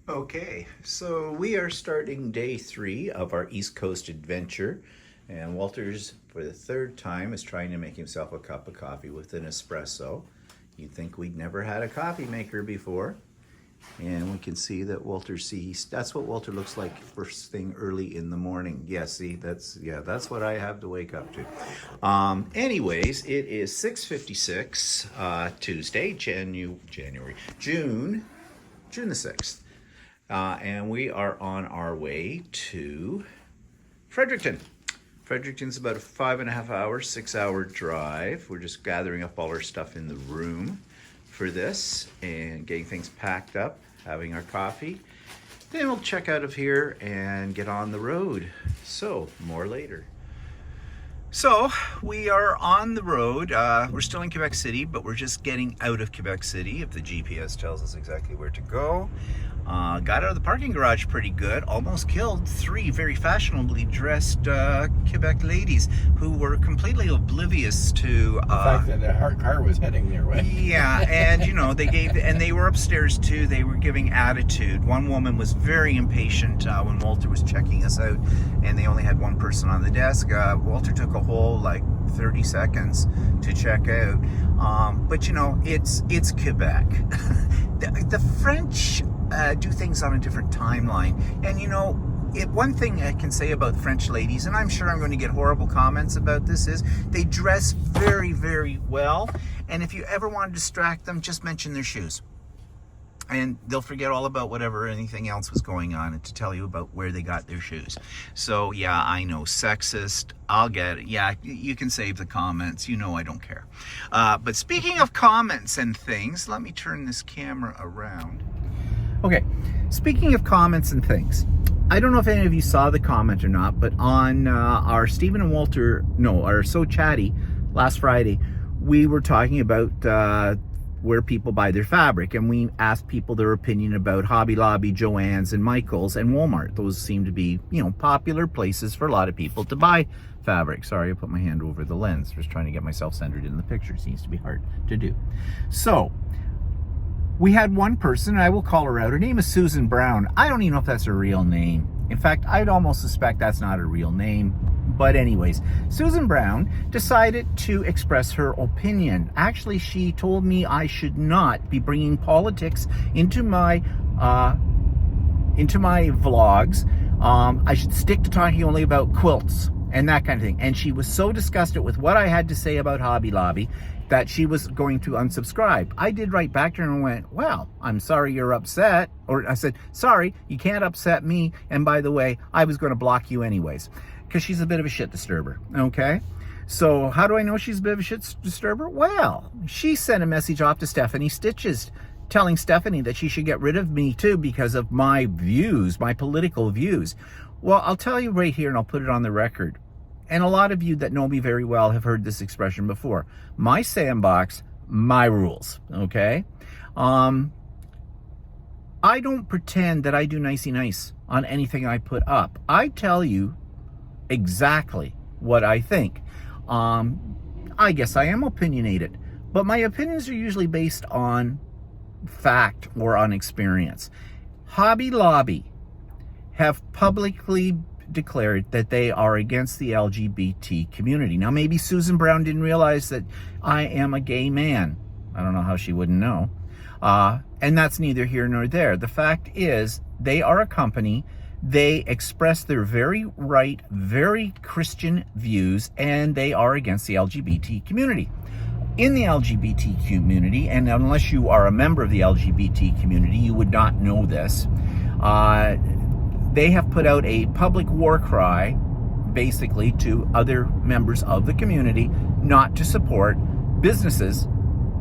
Okay, so we are starting day 3 of our East Coast adventure, and Walter's, for the third time, is trying to make himself a cup of coffee with an espresso. You'd think we'd never had a coffee maker before, and we can see that that's what Walter looks like first thing early in the morning. Yeah, see, that's what I have to wake up to. Anyways, it is 6:56, Tuesday, June the 6th. And we are on our way to Fredericton. Fredericton's about a 5.5 hour, 6-hour drive. We're just gathering up all our stuff in the room for this and getting things packed up, having our coffee. Then we'll check out of here and get on the road. So, more later. So, we are on the road. We're still in Quebec City, but we're just getting out of Quebec City, if the GPS tells us exactly where to go. Got out of the parking garage pretty good. Almost killed 3 very fashionably dressed Quebec ladies who were completely oblivious to the fact that the car was heading their way. Yeah, and they were upstairs too. They were giving attitude. One woman was very impatient when Walter was checking us out, and they only had one person on the desk. Walter took a whole 30 seconds to check out. But it's Quebec. The French do things on a different timeline. And one thing I can say about French ladies, and I'm sure I'm going to get horrible comments about this, is they dress very, very well. And if you ever want to distract them, just mention their shoes. And they'll forget all about anything else was going on, and to tell you about where they got their shoes. So yeah, I know, sexist, I'll get it. Yeah, you can save the comments, I don't care. But speaking of comments and things, let me turn this camera around. Okay, speaking of comments and things, I don't know if any of you saw the comment or not, but on our Stephen and Walter, our So Chatty last Friday, we were talking about where people buy their fabric, and we asked people their opinion about Hobby Lobby, Joann's, and Michael's, and Walmart. Those seem to be, popular places for a lot of people to buy fabric. Sorry, I put my hand over the lens. Just trying to get myself centered in the picture. Seems to be hard to do. So, we had one person, and I will call her out. Her name is Susan Brown. I don't even know if that's her real name. In fact, I'd almost suspect that's not her real name. But anyways, Susan Brown decided to express her opinion. Actually, she told me I should not be bringing politics into my vlogs. I should stick to talking only about quilts and that kind of thing. And she was so disgusted with what I had to say about Hobby Lobby that she was going to unsubscribe. I did write back to her and went, well, I'm sorry you're upset. Or I said, sorry, you can't upset me. And by the way, I was going to block you anyways, because she's a bit of a shit disturber, okay? So how do I know she's a bit of a shit disturber? Well, she sent a message off to Stephanie Stitches, telling Stephanie that she should get rid of me too because of my views, my political views. Well, I'll tell you right here, and I'll put it on the record. And a lot of you that know me very well have heard this expression before. My sandbox, my rules, okay? I don't pretend that I do nicey nice on anything I put up. I tell you exactly what I think. I guess I am opinionated, but my opinions are usually based on fact or on experience. Hobby Lobby have publicly declared that they are against the LGBT community. Now, maybe Susan Brown didn't realize that I am a gay man. I don't know how she wouldn't know. And that's neither here nor there. The fact is, they are a company. They express their very right, very Christian views, and they are against the LGBT community. In the LGBT community, and unless you are a member of the LGBT community, you would not know this, they have put out a public war cry, basically, to other members of the community not to support businesses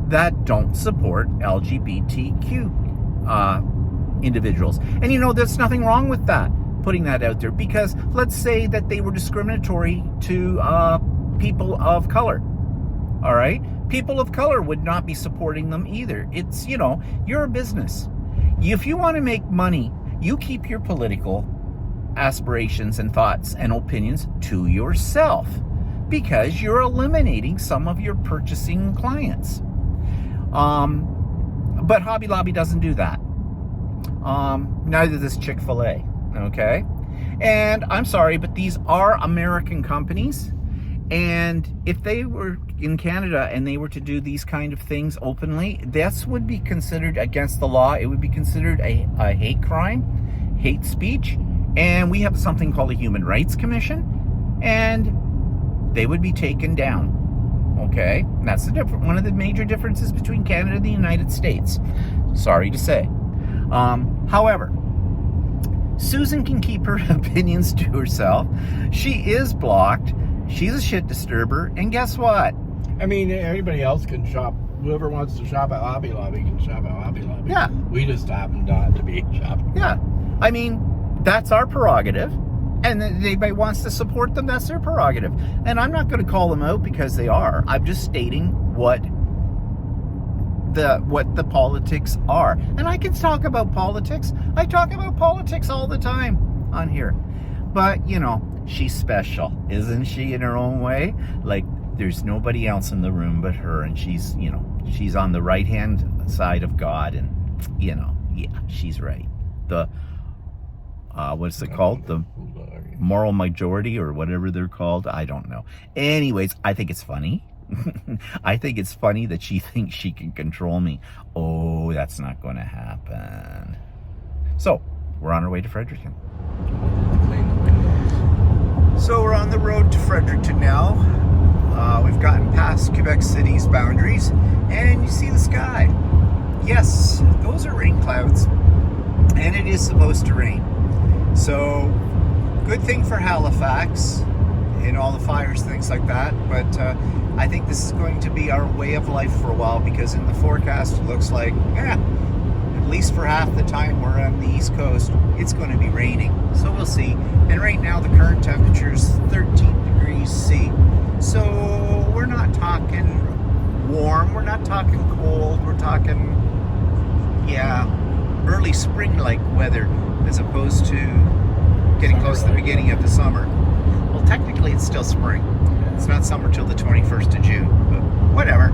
that don't support LGBTQ individuals. And there's nothing wrong with that, putting that out there, because let's say that they were discriminatory to people of color. All right? People of color would not be supporting them either. It's, you're a business. If you want to make money, you keep your political aspirations and thoughts and opinions to yourself, because you're eliminating some of your purchasing clients. But Hobby Lobby doesn't do that. Neither does Chick-fil-A, okay? And I'm sorry, but these are American companies. And if they were in Canada and they were to do these kind of things openly, this would be considered against the law. It would be considered a hate crime, hate speech. And we have something called a Human Rights Commission, and they would be taken down. Okay? And that's one of the major differences between Canada and the United States. Sorry to say. However, Susan can keep her opinions to herself. She is blocked. She's a shit disturber. And guess what? I mean, everybody else can shop. Whoever wants to shop at Hobby Lobby can shop at Hobby Lobby. Yeah. We just happen not to be shopping. Yeah. I mean, that's our prerogative. And if anybody wants to support them, that's their prerogative. And I'm not going to call them out because they are. I'm just stating what the politics are. And I can talk about politics. I talk about politics all the time on here. But, you know, she's special, isn't she, in her own way? Like, there's nobody else in the room but her. And she's, you know, she's on the right-hand side of God. And, you know, yeah, she's right. The, what's it called? The moral majority or whatever they're called. I don't know. Anyways, I think it's funny. I think it's funny that she thinks she can control me. Oh, that's not going to happen. So, we're on our way to Fredericton. So, we're on the road to Fredericton now. We've gotten past Quebec City's boundaries, and you see the sky. Yes, those are rain clouds, and it is supposed to rain. So, good thing for Halifax and all the fires, things like that. But I think this is going to be our way of life for a while, because in the forecast it looks like, at least for half the time we're on the East Coast, it's going to be raining. So we'll see. And right now the current temperature is 13 degrees C. So we're not talking warm, we're not talking cold, we're talking, early spring-like weather, as opposed to getting close to the beginning of the summer. Well, technically it's still spring. It's not summer till the 21st of June, but whatever.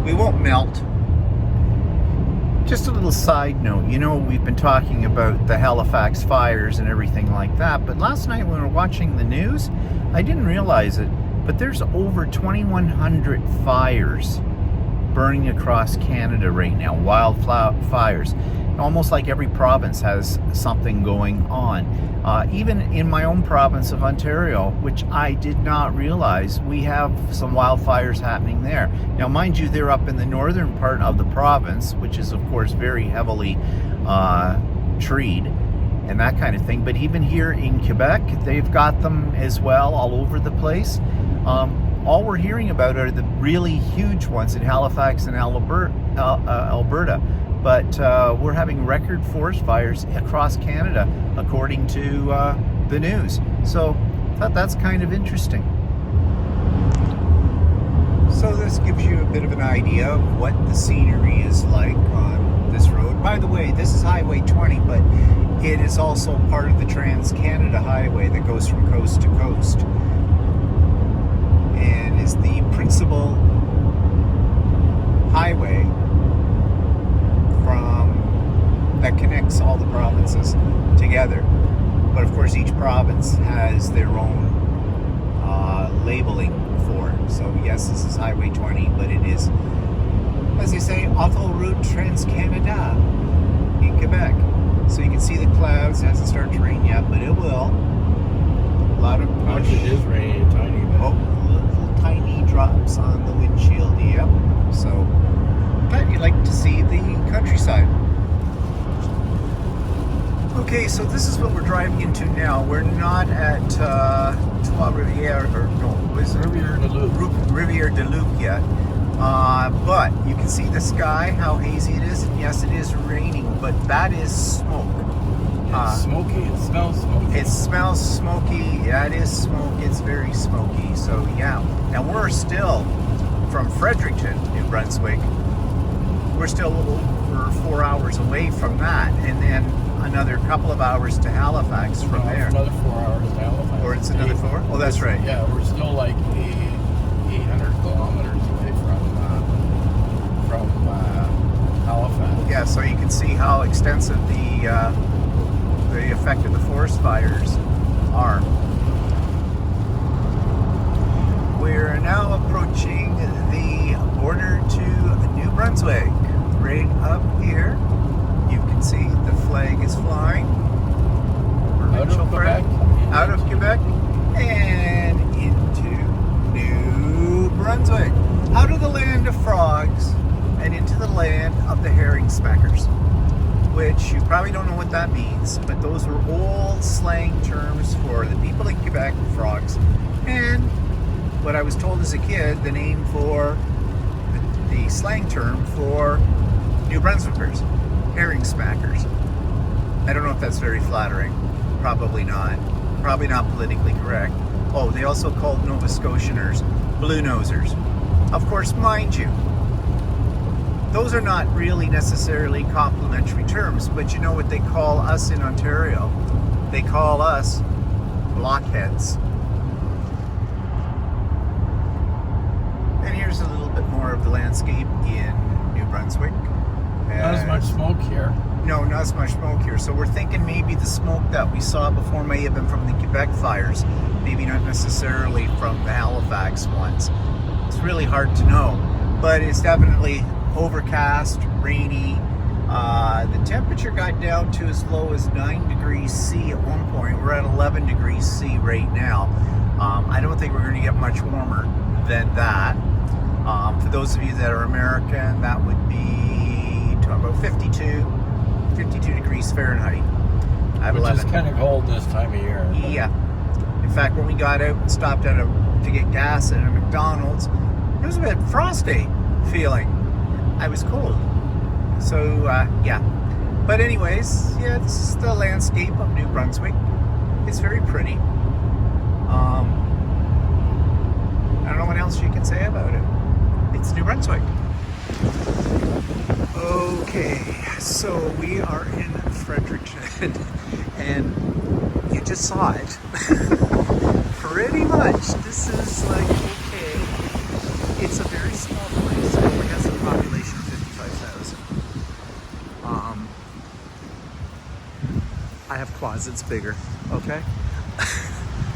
We won't melt. Just a little side note, you know, we've been talking about the Halifax fires and everything like that, but last night when we were watching the news, I didn't realize it, but there's over 2,100 fires burning across Canada right now, wildfires. Almost like every province has something going on. Even in my own province of Ontario, which I did not realize, we have some wildfires happening there. Now, mind you, they're up in the northern part of the province, which is, of course, very heavily treed and that kind of thing. But even here in Quebec, they've got them as well all over the place. All we're hearing about are the really huge ones in Halifax and Alberta. But we're having record forest fires across Canada, according to the news. So I thought that's kind of interesting. So this gives you a bit of an idea of what the scenery is like on this road. By the way, this is Highway 20, but it is also part of the Trans-Canada Highway that goes from coast to coast, and is the principal highway that connects all the provinces together. But of course each province has their own labeling for it. So yes, this is Highway 20, but it is, as they say, Autoroute Trans-Canada in Quebec. So you can see the clouds. It hasn't started to rain yet, but it will. A lot of push. It is raining a tiny bit. Oh, little tiny drops on the windshield, yep. So glad you like to see the countryside. Okay, so this is what we're driving into now. We're not at Rivière, or no, was it Rivière de Loup yet. But you can see the sky, how hazy it is, and yes, it is raining, but that is smoke. It's smoky. It smells smoky. It smells smoky. That is smoke. It's very smoky. So yeah, and we're still from Fredericton in Brunswick. We're still over 4 hours away from that, and then another couple of hours to Halifax from there. It's another 4 hours to Halifax. Or it's another 4? Oh, that's right. Yeah, we're still like 800 kilometers away from Halifax. Yeah, so you can see how extensive the effect of the forest fires are. We're now approaching the border to New Brunswick. Right up here, you can see the flag is flying. Out of Quebec and into New Brunswick. Out of the land of frogs and into the land of the herring smackers, which you probably don't know what that means, but those were old slang terms for the people in Quebec, frogs, and what I was told as a kid, the name for the slang term for New Brunswickers, herring smackers. I don't know if that's very flattering. Probably not. Probably not politically correct. Oh, they also called Nova Scotianers blue nosers. Of course, mind you, those are not really necessarily complimentary terms, but you know what they call us in Ontario? They call us blockheads. And here's a little bit more of the landscape in New Brunswick. Not as much smoke here. No, not as much smoke here. So we're thinking maybe the smoke that we saw before may have been from the Quebec fires, maybe not necessarily from the Halifax ones. It's really hard to know, but it's definitely overcast, rainy. The temperature got down to as low as 9 degrees C at one point. We're at 11 degrees C right now. I don't think we're going to get much warmer than that. For those of you that are American, that would be about 52 degrees Fahrenheit at Which 11. is kind of cold this time of year. Yeah. In fact, when we got out and stopped to get gas at a McDonald's, it was a bit frosty feeling. I was cold. So, yeah. But anyways, yeah, this is the landscape of New Brunswick. It's very pretty. I don't know what else you can say about it. It's New Brunswick. Okay, so we are in Fredericton, and you just saw it. Pretty much, this is like, okay, it's a very small place. It only has a population of 55,000. I have closets bigger, okay?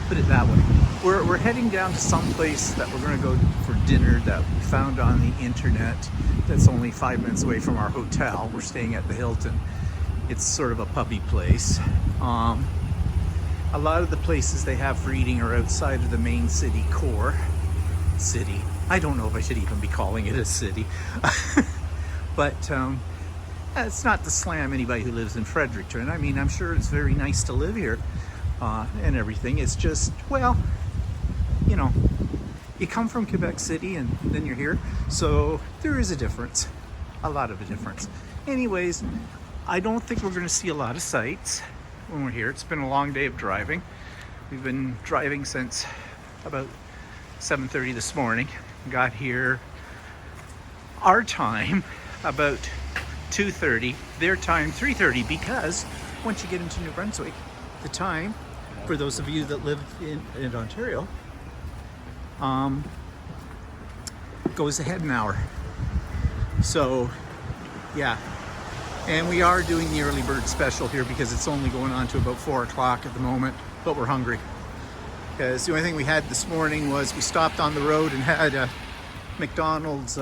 Put it that way. We're heading down to some place that we're going to go for dinner that we found on the internet that's only 5 minutes away from our hotel. We're staying at the Hilton. It's sort of a puppy place. A lot of the places they have for eating are outside of the main city core. City. I don't know if I should even be calling it a city. But it's not to slam anybody who lives in Fredericton. I mean, I'm sure it's very nice to live here and everything. It's just, well, you know, you come from Quebec City and then you're here. So there is a difference, a lot of a difference. Anyways, I don't think we're going to see a lot of sights when we're here. It's been a long day of driving. We've been driving since about 7:30 this morning. Got here our time about 2:30, their time 3:30, because once you get into New Brunswick, the time for those of you that live in Ontario goes ahead an hour. So yeah, and we are doing the early bird special here because it's only going on to about 4 o'clock at the moment, but we're hungry because the only thing we had this morning was we stopped on the road and had a McDonald's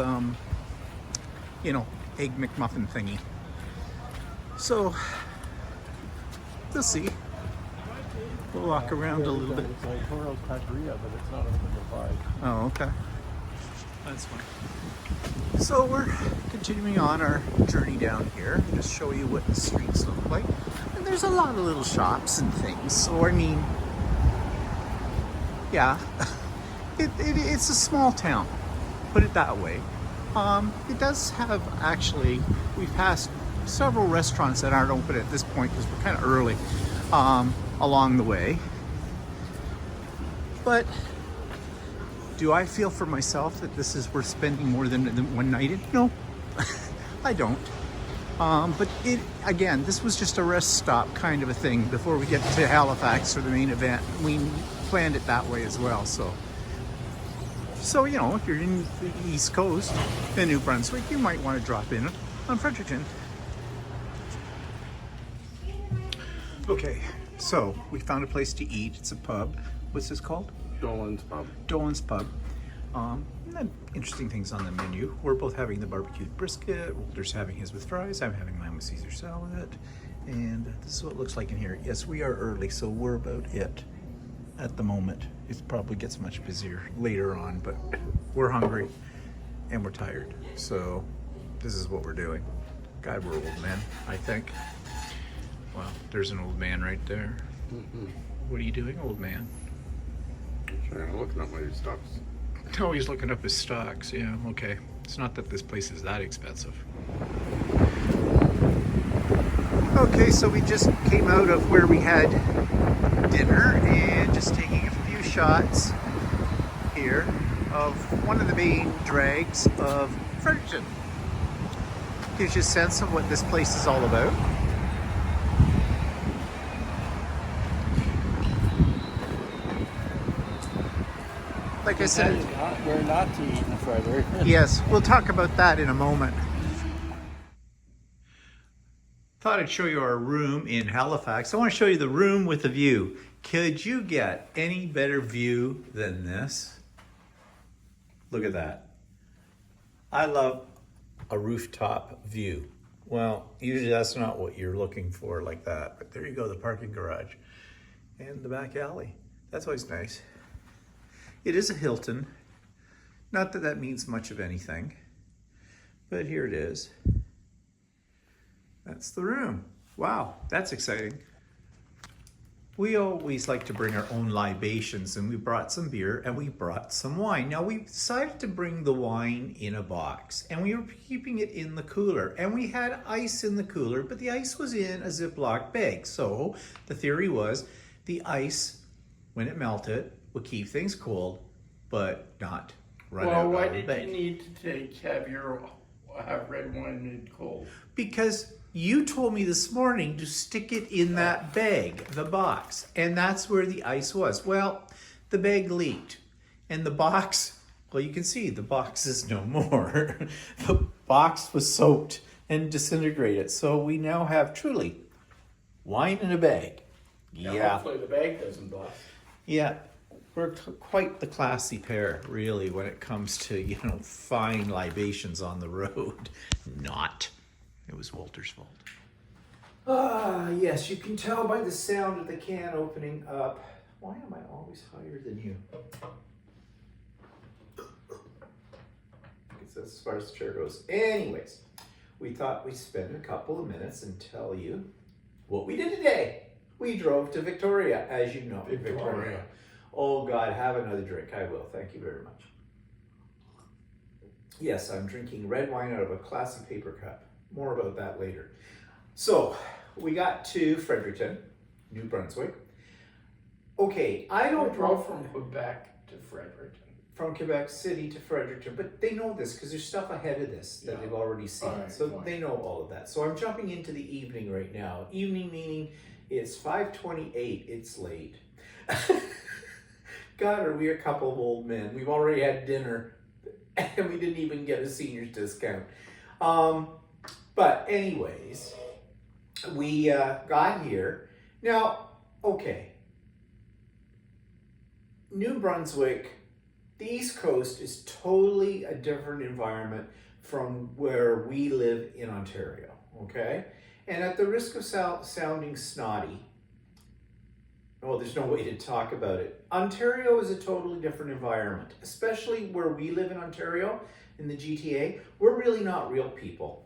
you know, egg McMuffin thingy. So we'll see. We'll walk around a little bit. It's like Toro's Taqueria, but it's not open to 5. Oh, okay. That's fine. So we're continuing on our journey down here. Just show you what the streets look like. And there's a lot of little shops and things. So I mean, yeah, it's a small town. Put it that way. It does have, actually, we've passed several restaurants that aren't open at this point because we're kind of early along the way. But do I feel for myself that this is worth spending more than one night in? No, I don't. But again, this was just a rest stop kind of a thing before we get to Halifax for the main event. We planned it that way as well, so you know, if you're in the East Coast in New Brunswick, you might want to drop in on Fredericton Okay, so we found a place to eat. It's a pub. What's this called? Dolan's Pub. Dolan's Pub. Interesting things on the menu. We're both having the barbecued brisket. Walter's having his with fries. I'm having mine with Caesar salad. And this is what it looks like in here. Yes, we are early, so we're about it at the moment. It probably gets much busier later on, but we're hungry and we're tired. So this is what we're doing. God, we're old men, I think. Wow, there's an old man right there. Mm-hmm. What are you doing, old man? I'm looking up my stocks. Oh, he's looking up his stocks. Yeah, okay. It's not that this place is that expensive. Okay, so we just came out of where we had dinner and just taking a few shots here of one of the main drags of Fredericton. Gives you a sense of what this place is all about. Like I said, we're not to eat in Fredericton. yes, we'll talk about that in a moment. Thought I'd show you our room in Halifax. I want to show you the room with the view. Could you get any better view than this? Look at that. I love a rooftop view. Well, usually that's not what you're looking for like that, but there you go, the parking garage and the back alley. That's always nice. It is a Hilton. Not that that means much of anything, but here it is. That's the room. Wow, that's exciting. We always like to bring our own libations, and we brought some beer and we brought some wine. Now we decided to bring the wine in a box, and we were keeping it in the cooler, and we had ice in the cooler, but the ice was in a Ziploc bag. So the theory was the ice, when it melted, would keep things cold, but not run out Well, why of the did bag. you need to have red wine made cold? Because you told me this morning to stick it in that bag, the box, and that's where the ice was. Well, the bag leaked, and the box, well, you can see the box is no more. The box was soaked and disintegrated, so we now have truly wine in a bag. Yeah. Hopefully the bag doesn't bust. Yeah. We're quite the classy pair, really, when it comes to, fine libations on the road. Not. It was Walter's fault. Ah, yes, you can tell by the sound of the can opening up. Why am I always higher than you? That's as far as the chair goes. Anyways, we thought we'd spend a couple of minutes and tell you what we did today. We drove to Victoria, as you know. Victoria. Oh God, have another drink. I will. Thank you very much. Yes, I'm drinking red wine out of a classy paper cup. More about that later. So, we got to Fredericton, New Brunswick. Okay, I don't drove from Quebec to Fredericton. From Quebec City to Fredericton, but they know this because there's stuff ahead of this that they've already seen. Right, so fine. They know all of that. So I'm jumping into the evening right now. Evening meaning it's 5:28, it's late. God, are we a couple of old men? We've already had dinner and we didn't even get a senior's discount. But anyways, we got here. Now, okay. New Brunswick, the East Coast is totally a different environment from where we live in Ontario, okay? And at the risk of sounding snotty, well, there's no way to talk about it. Ontario is a totally different environment, especially where we live in Ontario, in the GTA. We're really not real people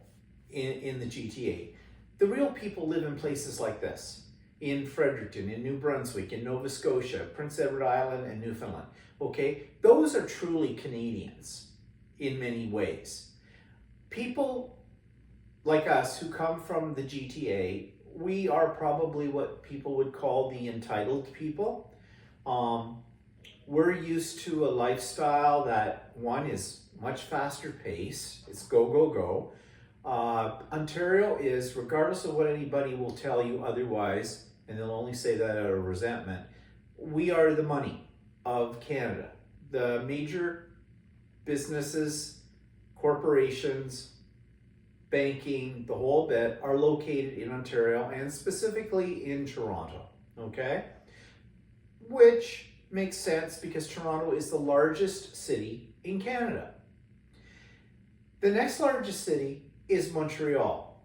in the GTA. The real people live in places like this, in Fredericton, in New Brunswick, in Nova Scotia, Prince Edward Island, and Newfoundland. Okay, those are truly Canadians in many ways. People like us who come from the GTA, we are probably what people would call the entitled people. We're used to a lifestyle that, one, is much faster pace. It's go, go, go. Ontario is, regardless of what anybody will tell you otherwise, and they'll only say that out of resentment, we are the money of Canada. The major businesses, corporations, banking, the whole bit, are located in Ontario and specifically in Toronto, okay? Which makes sense because Toronto is the largest city in Canada. The next largest city is Montreal.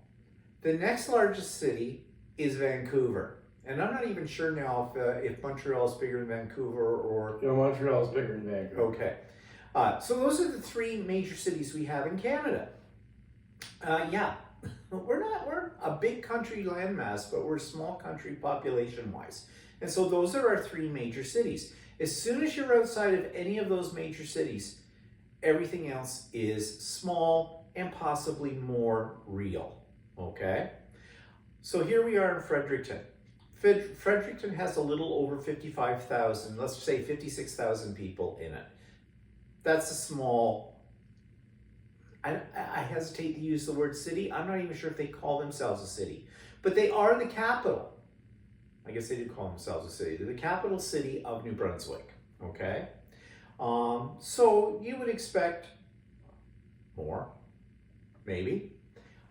The next largest city is Vancouver. And I'm not even sure now if Montreal is bigger than Vancouver or... You know, Montreal's bigger than Vancouver. Okay. So those are the three major cities we have in Canada. Yeah, we're a big country landmass, but we're a small country population-wise. And so those are our three major cities. As soon as you're outside of any of those major cities, everything else is small and possibly more real, okay? So here we are in Fredericton. Fredericton has a little over 55,000, let's say 56,000 people in it. That's a small, I hesitate to use the word city. I'm not even sure if they call themselves a city, but they are the capital. I guess they do call themselves a city. They're the capital city of New Brunswick, okay? So you would expect more, maybe,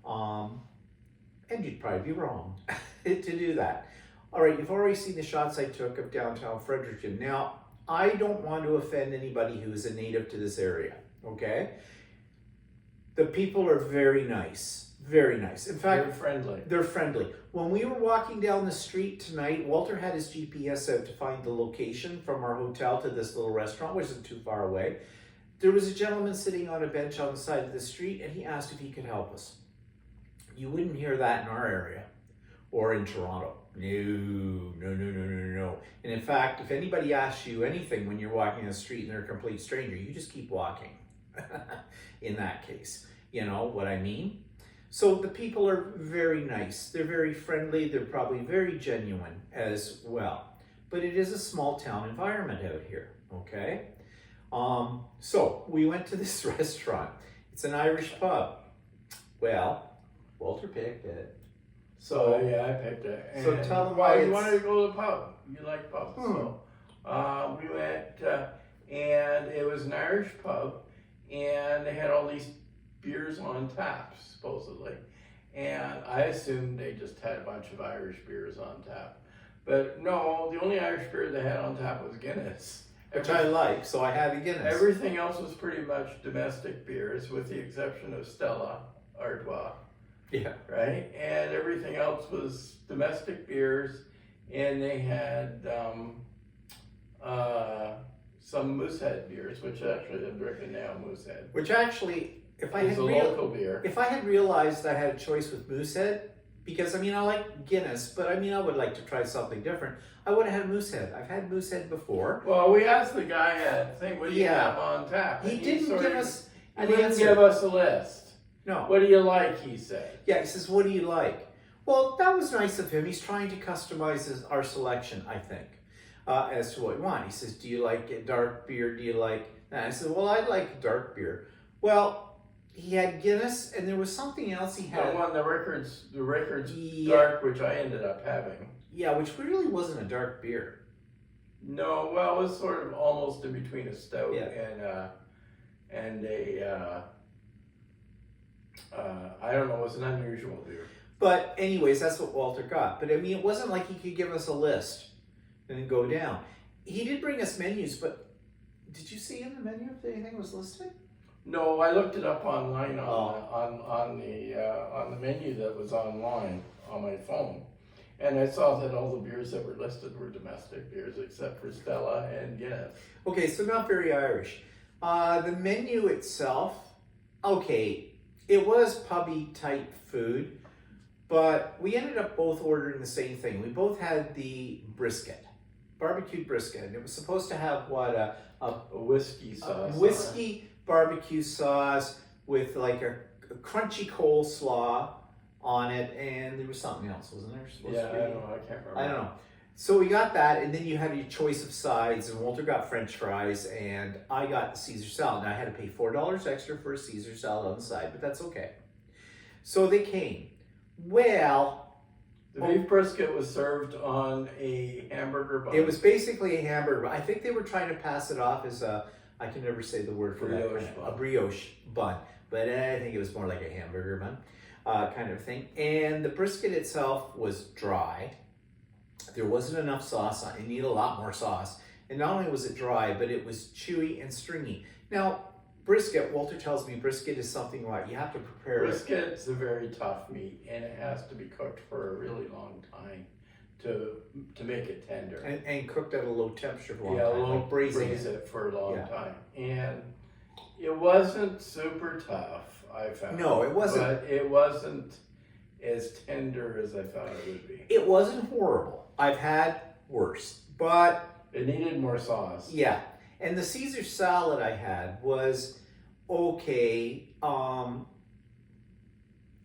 and you'd probably be wrong to do that. All right, you've already seen the shots I took of downtown Fredericton. Now, I don't want to offend anybody who is a native to this area, okay? The people are very nice, very nice. In fact, they're friendly. They're friendly. When we were walking down the street tonight, Walter had his GPS out to find the location from our hotel to this little restaurant, which isn't too far away. There was a gentleman sitting on a bench on the side of the street, and he asked if he could help us. You wouldn't hear that in our area or in Toronto. No. And in fact, if anybody asks you anything when you're walking on the street and they're a complete stranger, you just keep walking. In that case, you know what I mean? So the people are very nice. They're very friendly. They're probably very genuine as well. But it is a small town environment out here, okay? So we went to this restaurant. It's an Irish pub. Well, Walter picked it. So yeah, I picked it. So And tell them why you wanted to go to the pub. You like pubs. So we went, and it was an Irish pub, and they had all these beers on tap, supposedly. And I assumed they just had a bunch of Irish beers on tap. But no, the only Irish beer they had on tap was Guinness. Which I like, so I had a Guinness. Everything else was pretty much domestic beers, with the exception of Stella Artois. Yeah. Right? And everything else was domestic beers, and they had some Moosehead beers, which actually I'm drinking now, Moosehead. Which actually, if I It's had a local beer. If I had realized I had a choice with Moosehead, because I mean I like Guinness, but I mean I would like to try something different, I would have had Moosehead. I've had Moosehead before. Well, we asked the guy at thing, what do you have on tap? He And didn't sort give of- us He an didn't answer. give us a list. No. What do you like, he said. Yeah, he says, what do you like? Well, that was nice of him. He's trying to customize our selection, I think, as to what we want. He says, do you like a dark beer? Do you like... And I said, well, I like dark beer. Well, he had Guinness, and there was something else he had. The one, the Rickards Yeah. Dark, which I ended up having. Yeah, which really wasn't a dark beer. No, well, it was sort of almost in between a stout Yeah. and a, I don't know, it was an unusual beer. But anyways, that's what Walter got. But I mean, it wasn't like he could give us a list and then go down. He did bring us menus, but did you see in the menu if anything was listed? No, I looked it up online on the menu that was online on my phone, and I saw that all the beers that were listed were domestic beers except for Stella and Guinness. Okay, so not very Irish. The menu itself, okay, it was pubby type food, but we ended up both ordering the same thing. We both had the brisket, barbecued brisket, and it was supposed to have what, a whiskey sauce. whiskey barbecue sauce with like a crunchy coleslaw on it, and there was something else, wasn't there? Yeah, I don't know, I can't remember. I don't know. So we got that, and then you had your choice of sides, and Walter got French fries, and I got the Caesar salad. Now I had to pay $4 extra for a Caesar salad on the side, but that's okay. So they came. Well, The beef brisket was served on a hamburger bun. it was basically a hamburger. I think they were trying to pass it off as a, I can never say the word for Brioche that, bun. a brioche bun, but I think it was more like a hamburger bun. kind of thing. And the brisket itself was dry. There wasn't enough sauce on it. You need a lot more sauce. And not only was it dry, but it was chewy and stringy. Now, brisket, Walter tells me brisket is something like you have to prepare it. Brisket's a very tough meat, and it has to be cooked for a really long time to make it tender. And cooked at a low temperature for a long Yeah, time. we'll Like braising braise it for a long Yeah. time. And it wasn't super tough, I found. No, it wasn't. But it wasn't as tender as I thought it would be. It wasn't horrible. I've had worse. But It needed more sauce. yeah. And the Caesar salad I had was okay.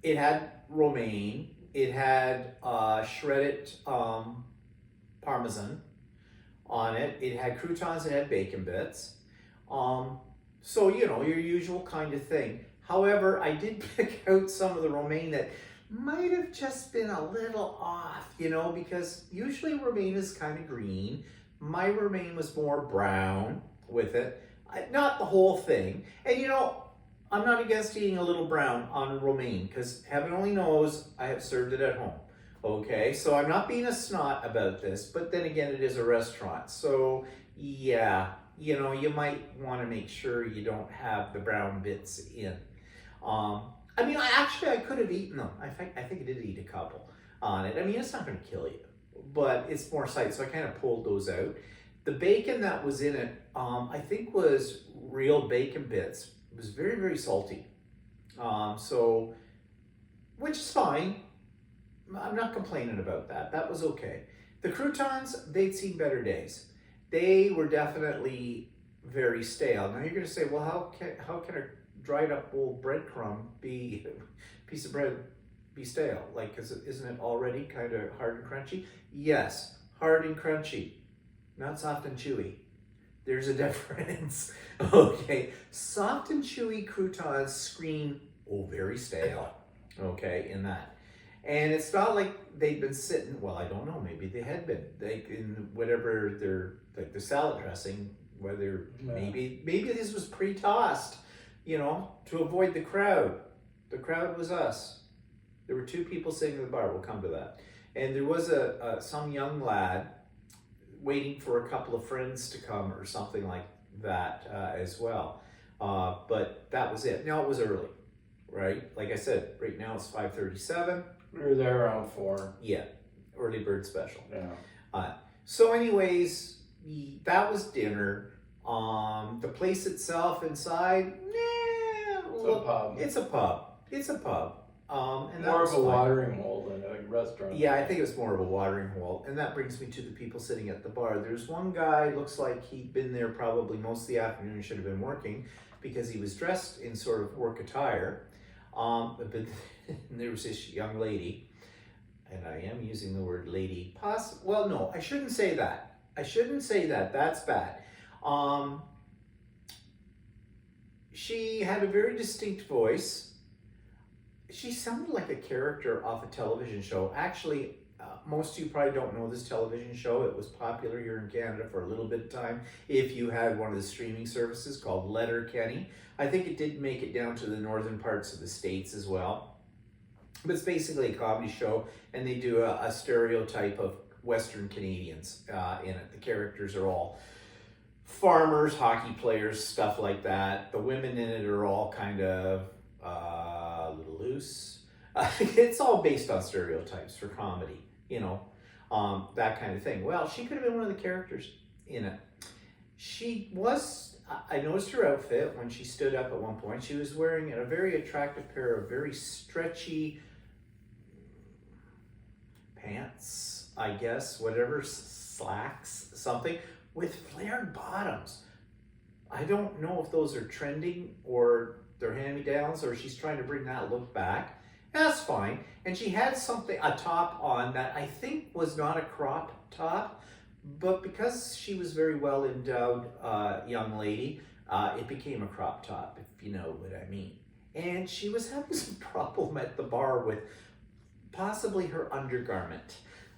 It had romaine. It had shredded parmesan on it. It had croutons. It had bacon bits. So, you know, your usual kind of thing. However, I did pick out some of the romaine that might have just been a little off, you know, because usually romaine is kind of green. My romaine was more brown with it. Not the whole thing. And, you know, I'm not against eating a little brown on romaine because heaven only knows I have served it at home. Okay, so I'm not being a snot about this, but then again, it is a restaurant. So, yeah, you know, you might want to make sure you don't have the brown bits in. I mean, I could have eaten them. I think I did eat a couple on it. I mean, it's not going to kill you, but it's more sight, so I kind of pulled those out. The bacon that was in it, I think was real bacon bits. It was very, very salty. So, which is fine. I'm not complaining about that. That was okay. The croutons, they'd seen better days. They were definitely very stale. Now you're going to say, well, how can a dried up old breadcrumb piece of bread be stale? Like, isn't it already kind of hard and crunchy? Yes, hard and crunchy, not soft and chewy. There's a difference. Okay, soft and chewy croutons scream, oh, very stale. Okay, in that. And it's not like they've been sitting, well, I don't know, maybe they had been, like in whatever their, like the salad dressing, whether, maybe this was pre-tossed, you know, to avoid the crowd. The crowd was us. There were two people sitting in the bar, we'll come to that. And there was some young lad waiting for a couple of friends to come or something like that as well. But that was it. Now it was early, right? Like I said, right now it's 5:37. We were there around 4. Yeah, early bird special. Yeah. So anyways, that was dinner. The place itself inside, It's a pub. It's a pub. It's a pub. And More of a fine. watering hole than a restaurant. Yeah, I think it was more of a watering hole. And that brings me to the people sitting at the bar. There's one guy, looks like he'd been there probably most of the afternoon, should have been working, because he was dressed in sort of work attire. But there was this young lady, and I am using the word lady. Well, no, I shouldn't say that. That's bad. She had a very distinct voice. She sounded like a character off a television show. Actually, most of you probably don't know this television show. It was popular here in Canada for a little bit of time. If you had one of the streaming services called Letterkenny, I think it did make it down to the northern parts of the States as well. But it's basically a comedy show, and they do a stereotype of Western Canadians in it. The characters are all farmers, hockey players, stuff like that. The women in it are all kind of a little loose. It's all based on stereotypes for comedy, you know, that kind of thing. Well, she could have been one of the characters in it. She was, I noticed her outfit when she stood up at one point. She was wearing a very attractive pair of very stretchy pants, I guess, whatever, slacks, something, with flared bottoms. I don't know if those are trending or they're hand-me-downs or she's trying to bring that look back. That's fine. And she had a top on that I think was not a crop top, but because she was very well endowed young lady, it became a crop top, if you know what I mean. And she was having some problem at the bar with possibly her undergarment,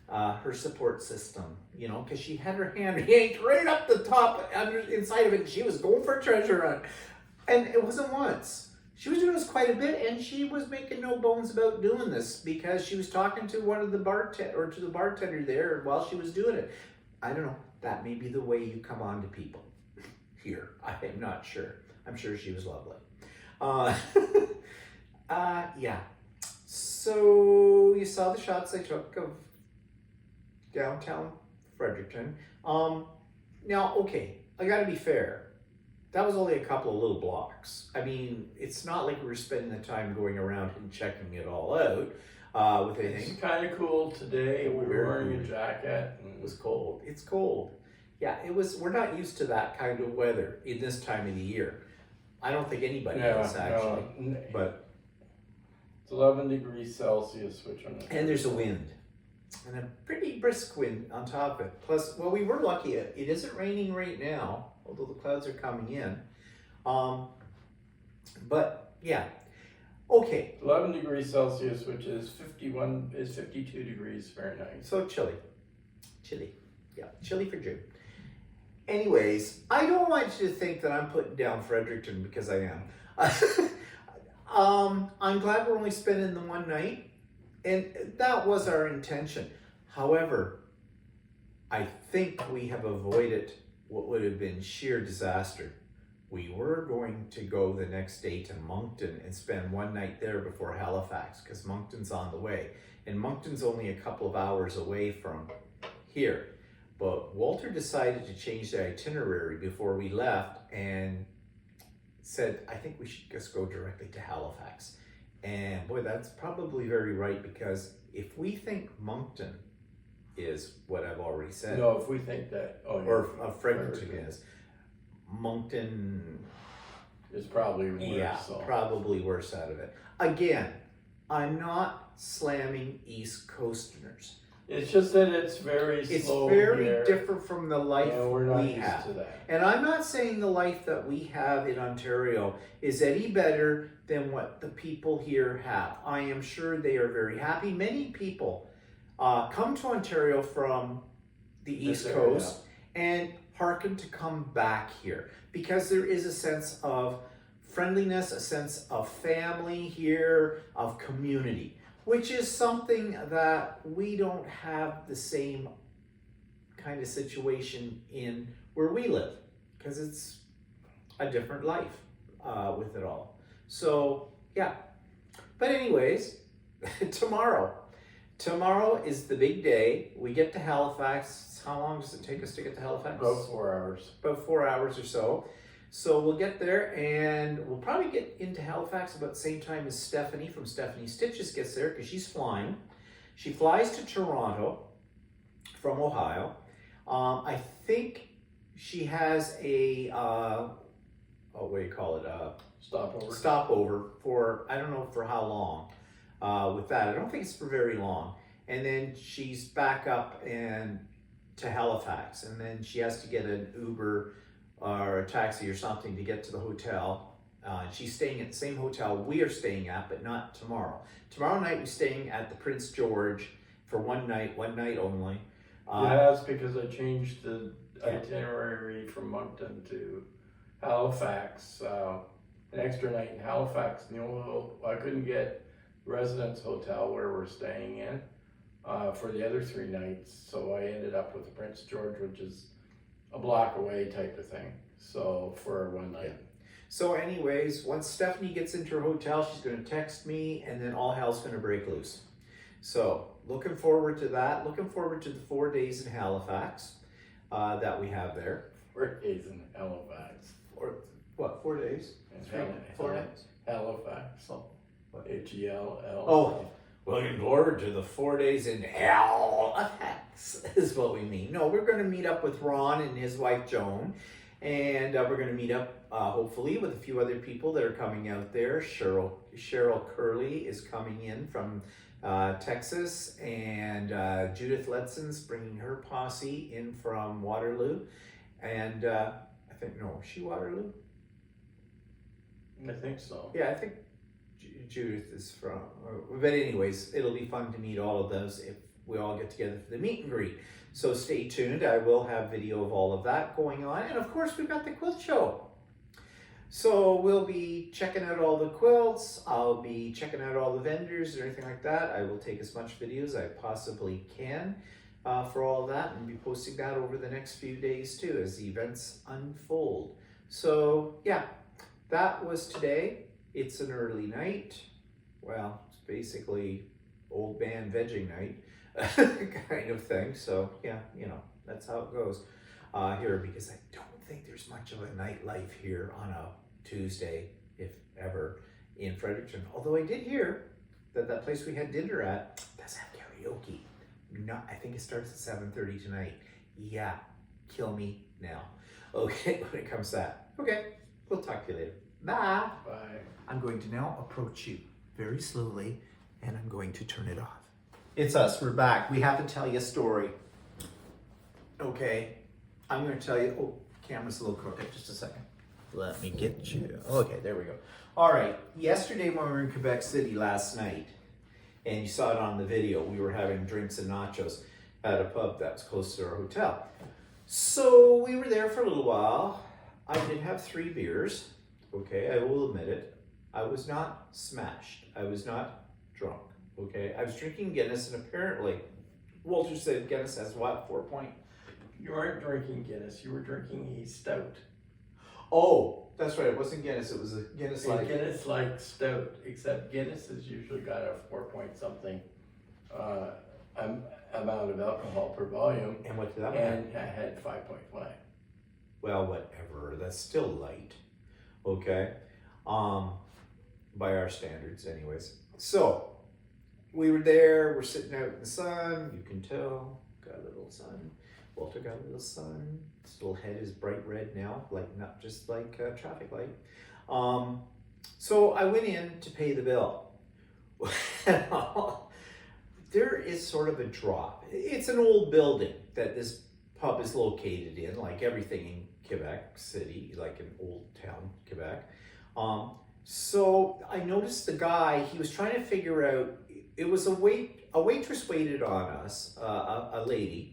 her support system, you know, because she had her hand yanked right up the top inside of it, and she was going for treasure hunt. And it wasn't once. She was doing this quite a bit, and she was making no bones about doing this because she was talking to one of the to the bartender there while she was doing it. I don't know. That may be the way you come on to people here. I am not sure. I'm sure she was lovely. Yeah. So you saw the shots I took of downtown Fredericton. Now, okay, I gotta be fair. That was only a couple of little blocks. I mean, it's not like we were spending the time going around and checking it all out with anything. It's kind of cool today. We were wearing a jacket. It was cold. It's cold. Yeah, it was. We're not used to that kind of weather in this time of the year. I don't think anybody is actually. No. But it's 11 degrees Celsius, which I'm. And there's a wind, and a pretty brisk wind on top of it. Plus, well, we were lucky. It isn't raining right now, although the clouds are coming in. But yeah, okay. 11 degrees Celsius, which is 52 degrees Fahrenheit. So chilly. Yeah, chilly for June. Anyways, I don't want you to think that I'm putting down Fredericton because I am. I'm glad we're only spending the one night, and that was our intention. However, I think we have avoided what would have been sheer disaster. We were going to go the next day to Moncton and spend one night there before Halifax because Moncton's on the way, and Moncton's only a couple of hours away from here. But Walter decided to change the itinerary before we left and said, I think we should just go directly to Halifax. And boy, that's probably very right, because if we think Moncton is what I've already said. No, if we think that. Or Fredericton is. Moncton is probably worse. Yeah, so. probably worse out of it. Again, I'm not slamming East Coasterners. It's just that it's very slow. It's very here. different from the life we're not we used have. to that. And I'm not saying the life that we have in Ontario is any better than what the people here have. I am sure they are very happy. Many people come to Ontario from the East Coast and hearken to come back here because there is a sense of friendliness, a sense of family here, of community, which is something that we don't have the same kind of situation in where we live, because it's a different life with it all. So yeah, but anyways, tomorrow is the big day. We get to Halifax. How long does it take us to get to Halifax? About 4 hours. About 4 hours or so. So we'll get there, and we'll probably get into Halifax about the same time as Stephanie from Stephanie Stitches gets there, because she's flying. She flies to Toronto from Ohio. I think she has a, what do you call it? Stopover for, I don't know for how long with that. I don't think it's for very long. And then she's back up and to Halifax, and then she has to get an Uber or a taxi or something to get to the hotel. She's staying at the same hotel we are staying at, but not tomorrow. Tomorrow night we're staying at the Prince George for one night only. That's because I changed the itinerary from Moncton to Halifax. An extra night in Halifax. I couldn't get residence hotel where we're staying in for the other 3 nights, so I ended up with the Prince George, which is a block away type of thing. So for one night. Yeah. So anyways, once Stephanie gets into her hotel, she's going to text me, and then all hell's going to break loose. So looking forward to that. Looking forward to the 4 days in Halifax that we have there. 4 days in Halifax. 4 days? 4 nights? Halifax. Oh, what? H-E-L-L. Oh, looking forward to the 4 days in Halifax is what we mean. No, we're going to meet up with Ron and his wife Joan, and we're going to meet up hopefully with a few other people that are coming out there. Cheryl Curley is coming in from Texas, and Judith Ledson's bringing her posse in from Waterloo, and I think, no, is she Waterloo? I think so. Yeah, I think Judith is from, but anyways, it'll be fun to meet all of those if we all get together for the meet and greet. So stay tuned. I will have video of all of that going on. And of course, we've got the quilt show. So we'll be checking out all the quilts. I'll be checking out all the vendors or anything like that. I will take as much video as I possibly can for all of that and be posting that over the next few days too as the events unfold. So yeah, that was today. It's an early night. Well, it's basically old man vegging night kind of thing. So yeah, you know, that's how it goes here, because I don't think there's much of a nightlife here on a Tuesday, if ever, in Fredericton. Although I did hear that that place we had dinner at does have karaoke. Not, I think it starts at 7:30 tonight. Yeah, kill me now. Okay, when it comes to that. Okay, we'll talk to you later. Bye. Bye. I'm going to now approach you very slowly, and I'm going to turn it off. It's us, we're back. We have to tell you a story. Okay, I'm going to tell you, oh, camera's a little crooked, just a second. Let me get you, okay, there we go. All right, yesterday when we were in Quebec City last night, and you saw it on the video, we were having drinks and nachos at a pub that was close to our hotel. So we were there for a little while. I did have 3 beers, okay, I will admit it. I was not smashed, I was not drunk, okay? I was drinking Guinness, and apparently, Walter said Guinness has what, 4 point? You weren't drinking Guinness, you were drinking a stout. Oh, that's right, it wasn't Guinness, it was a Guinness A like. Guinness like stout, except Guinness has usually got a 4 point something amount of alcohol per volume, And what did that mean? and I had 5.5. Well, whatever, that's still light, okay? By our standards anyways. So, we were there, we're sitting out in the sun, you can tell, got a little sun. Walter got a little sun. His little head is bright red now, lighting up just like a traffic light. So I went in to pay the bill. There is sort of a drop. It's an old building that this pub is located in, like everything in Quebec City, like in old town Quebec. So I noticed the guy, he was trying to figure out, it was a waitress waited on us, a lady.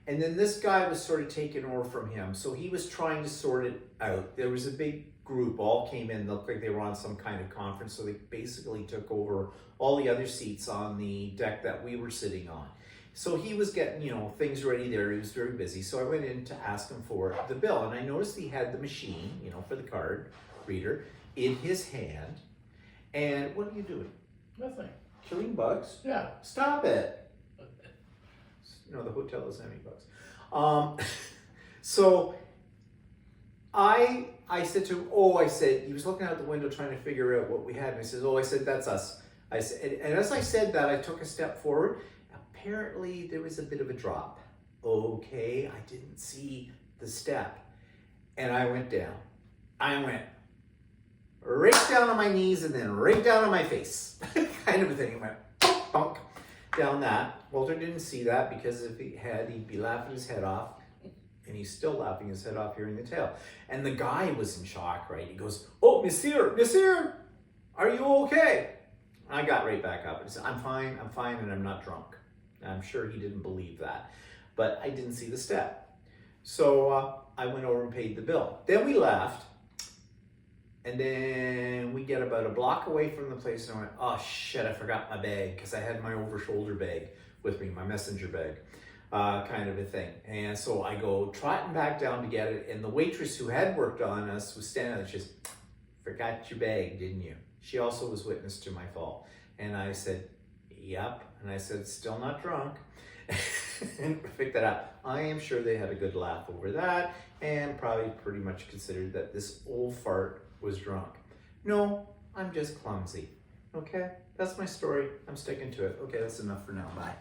And then this guy was sort of taking over from him. So he was trying to sort it out. There was a big group, all came in, looked like they were on some kind of conference. So they basically took over all the other seats on the deck that we were sitting on. So he was getting, you know, things ready there. He was very busy. So I went in to ask him for the bill. And I noticed he had the machine, you know, for the card reader in his hand. And what are you doing? Nothing. Killing bugs? Yeah. Stop it. No, the hotel doesn't have any bugs. So I said to him, I said, he was looking out the window trying to figure out what we had. And I said, I said, that's us. I said, and as I said that, I took a step forward. Apparently there was a bit of a drop. Okay, I didn't see the step. And I went down. I went right down on my knees and then right down on my face. Kind of a thing. I went bonk down that. Walter didn't see that because if he had, he'd be laughing his head off, and he's still laughing his head off hearing the tale. And the guy was in shock, right? He goes, "Oh, monsieur, are you okay?" I got right back up and said, I'm fine, and I'm not drunk. I'm sure he didn't believe that, but I didn't see the step. So I went over and paid the bill. Then we left, and then we get about a block away from the place, and I went, oh shit, I forgot my bag, because I had my over-shoulder bag with me, my messenger bag, kind of a thing. And so I go trotting back down to get it, and the waitress who had worked on us was standing there. She says, "Forgot your bag, didn't you?" She also was witness to my fall. And I said, "Yep." And I said, "Still not drunk." And picked that up. I am sure they had a good laugh over that, and probably pretty much considered that this old fart was drunk. No, I'm just clumsy. Okay, that's my story. I'm sticking to it. Okay, that's enough for now. Bye.